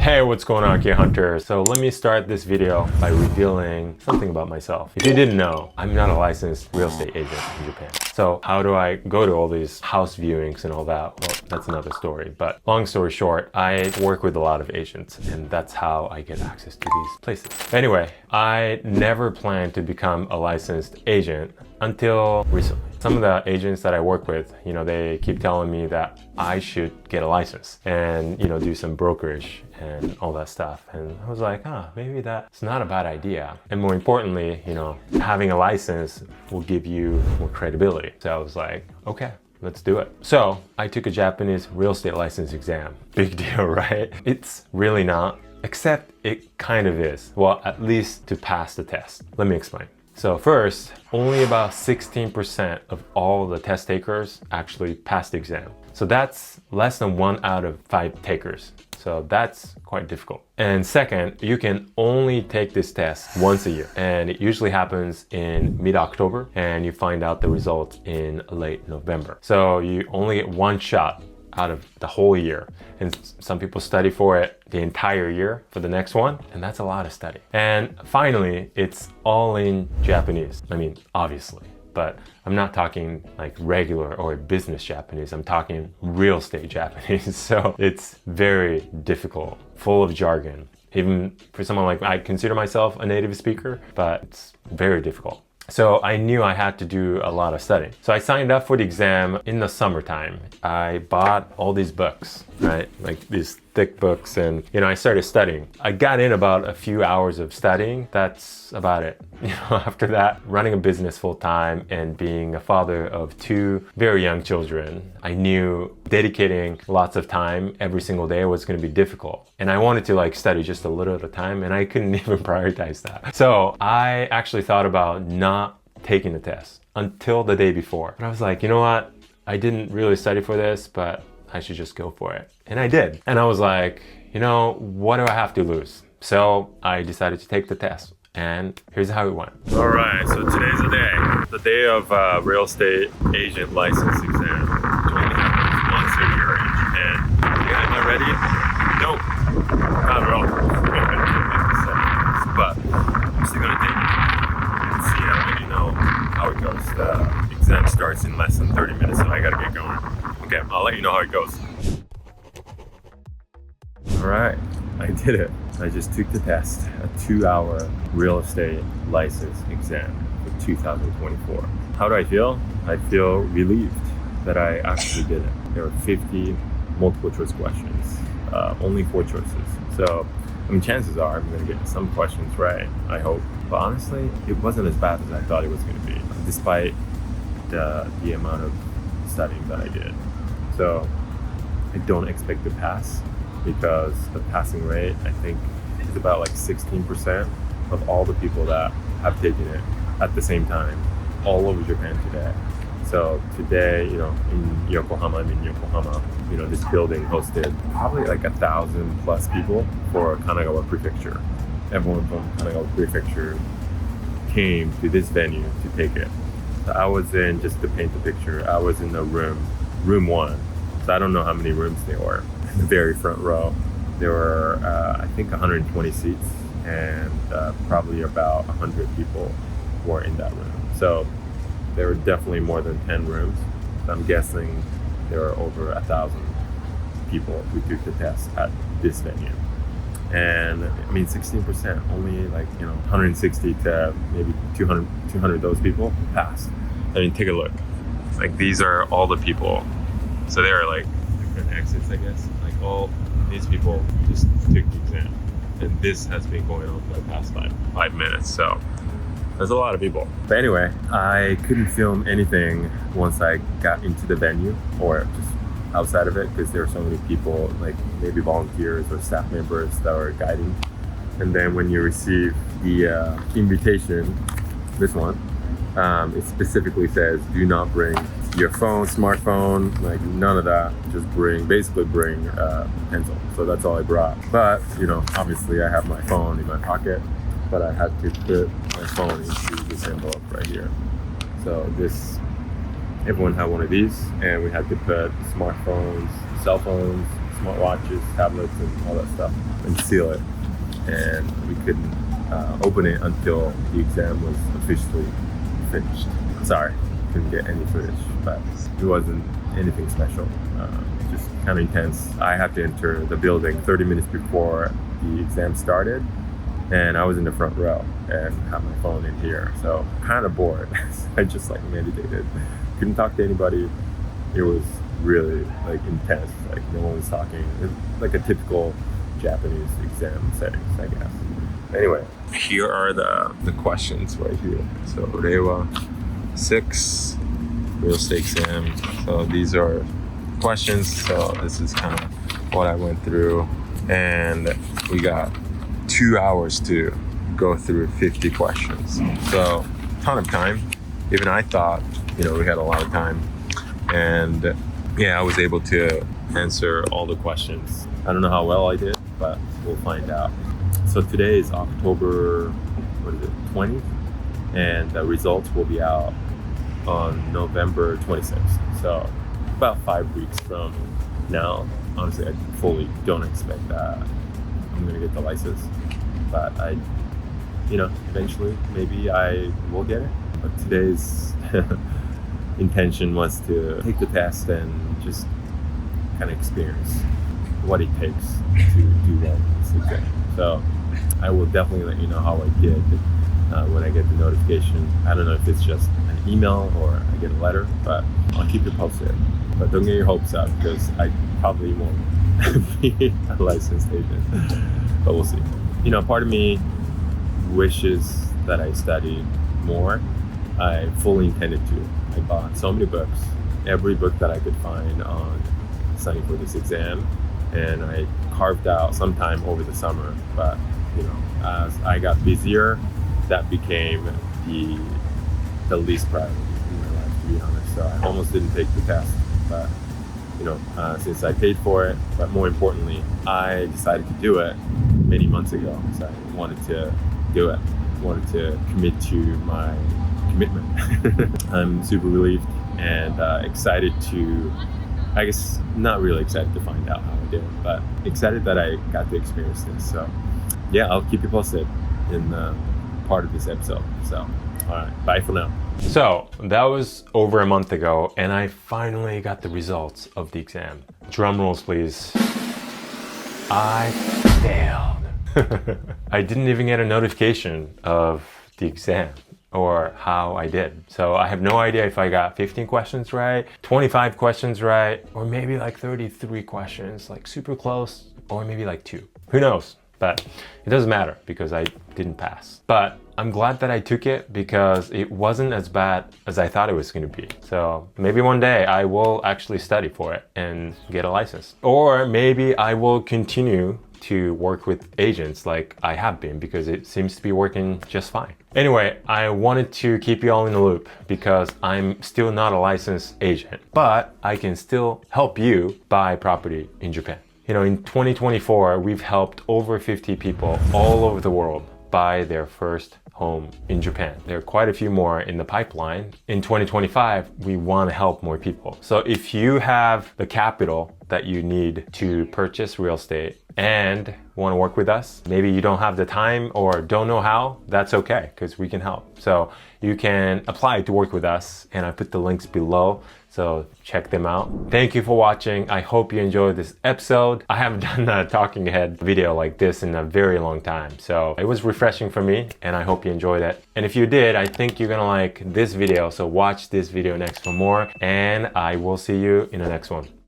Hey, what's going on, Kia Hunter? So let me start this video by revealing something about myself. If you didn't know, I'm not a licensed real estate agent in Japan. So how do I go to all these house viewings and all that? Well, that's another story. But long story short, I work with a lot of agents, and that's how I get access to these places. Anyway, I never planned to become a licensed agent until recently. Some of the agents that I work with, they keep telling me that I should get a license and, do some brokerage and all that stuff. And I was like, maybe that's not a bad idea. And more importantly, having a license will give you more credibility. So I was like, okay, let's do it. So I took a Japanese real estate license exam. Big deal, right? It's really not, except it kind of is. Well, at least to pass the test. Let me explain. So first, only about 16% of all the test takers actually pass the exam. So that's less than 1 out of 5 takers. So that's quite difficult. And second, you can only take this test once a year. And it usually happens in mid-October, and you find out the results in late November. So you only get one shot out of the whole year. And some people study for it the entire year for the next one, and that's a lot of study. And finally, it's all in Japanese. I mean, obviously, but I'm not talking like regular or business Japanese. I'm talking real estate Japanese. So it's very difficult, full of jargon. Even for someone like, I consider myself a native speaker, but it's very difficult. So I knew I had to do a lot of studying. So I signed up for the exam in the summertime. I bought all these books, right? Like these thick books, and I started studying. I got in about a few hours of studying. That's about it. After that, running a business full time and being a father of 2 very young children, I knew dedicating lots of time every single day was going to be difficult. And I wanted to study just a little at a time, and I couldn't even prioritize that. So I actually thought about not taking the test until the day before. But I was like, you know what? I didn't really study for this, but I should just go for it. And I did. And I was like, what do I have to lose? So I decided to take the test. And here's how it went. All right, so today's the day of real estate agent license exam. Which only happens once a year in Japan. Am I ready? Nope, not at all. But I'm still gonna take it and see how it goes. The exam starts in less than 30 minutes, so I gotta get going. Okay, I'll let you know how it goes. All right, I did it. I just took the test, a 2-hour real estate license exam for 2024. How do I feel? I feel relieved that I actually did it. There were 50 multiple choice questions, only 4 choices. So, chances are I'm gonna get some questions right, I hope. But honestly, it wasn't as bad as I thought it was gonna be, despite the amount of studying that I did. So I don't expect to pass, because the passing rate, I think, is about 16% of all the people that have taken it at the same time all over Japan today. So today, in Yokohama, this building hosted probably 1,000 plus people for Kanagawa Prefecture. Everyone from Kanagawa Prefecture came to this venue to take it. So I was in, just to paint the picture, I was in the room 1. So I don't know how many rooms there were. In the very front row, there were, I think, 120 seats, and probably about 100 people were in that room. So there were definitely more than 10 rooms. I'm guessing there were over 1,000 people who took the test at this venue. And 16%, only 160 to maybe 200 of those people passed. Take a look. These are all the people. So there are different exits, I guess. All these people just took the exam. And this has been going on for the past 5 minutes. So there's a lot of people. But anyway, I couldn't film anything once I got into the venue or just outside of it, because there were so many people, maybe volunteers or staff members that were guiding. And then when you receive the invitation, this one, it specifically says, do not bring your phone, smartphone, none of that. Just basically bring a pencil. So that's all I brought. But, obviously I have my phone in my pocket, but I had to put my phone into this envelope right here. So everyone had one of these, and we had to put smartphones, cell phones, smartwatches, tablets, and all that stuff, and seal it. And we couldn't open it until the exam was officially finished. Sorry, couldn't get any footage, but it wasn't anything special. Just kind of intense. I had to enter the building 30 minutes before the exam started, and I was in the front row and had my phone in here, so kind of bored. I just like meditated. Couldn't talk to anybody. It was really like intense. Like no one was talking. It's like a typical Japanese exam settings, I guess. Anyway, here are the questions right here. So Reiwa 6 real estate exam. So these are questions. So this is kind of what I went through, and we got 2 hours to go through 50 questions. So ton of time. Even I thought, we had a lot of time, and yeah, I was able to answer all the questions. I don't know how well I did, but we'll find out. So today is October 20th, and the results will be out on November 26th. So about 5 weeks from now. Honestly, I fully don't expect that I'm gonna get the license, but eventually maybe I will get it. But today's intention was to take the test and just kind of experience what it takes to do well in this exam. So I will definitely let you know how I did when I get the notification. I don't know if it's just an email or I get a letter, but I'll keep you posted. But don't get your hopes up, because I probably won't be a licensed agent, but we'll see. Part of me wishes that I studied more. I fully intended to. I bought so many books, every book that I could find on studying for this exam, and I carved out some time over the summer. But as I got busier, that became the least priority in my life, to be honest. So I almost didn't take the test, but since I paid for it, but more importantly, I decided to do it many months ago. So I wanted to do it. Wanted to commit to my commitment. I'm super relieved and excited to, I guess not really excited to find out how I did, but excited that I got to experience this. So yeah, I'll keep you posted in part of this episode. So all right, bye for now. So that was over a month ago, and I finally got the results of the exam. Drum rolls, please. I failed. I didn't even get a notification of the exam or how I did. So I have no idea if I got 15 questions right, 25 questions right, or maybe like 33 questions, like super close, or maybe like 2. Who knows? But it doesn't matter because I didn't pass. But I'm glad that I took it, because it wasn't as bad as I thought it was going to be. So maybe one day I will actually study for it and get a license. Or maybe I will continue to work with agents like I have been, because it seems to be working just fine. Anyway, I wanted to keep you all in the loop because I'm still not a licensed agent, but I can still help you buy property in Japan. In 2024, we've helped over 50 people all over the world buy their first home in Japan. There are quite a few more in the pipeline. In 2025, we want to help more people. So if you have the capital that you need to purchase real estate and want to work with us, maybe you don't have the time or don't know how, that's okay, because we can help. So you can apply to work with us, and I put the links below, so check them out. Thank you for watching. I hope you enjoyed this episode. I haven't done a talking head video like this in a very long time, so it was refreshing for me, and I hope you enjoyed it. And if you did, I think you're gonna like this video, so watch this video next for more, and I will see you in the next one.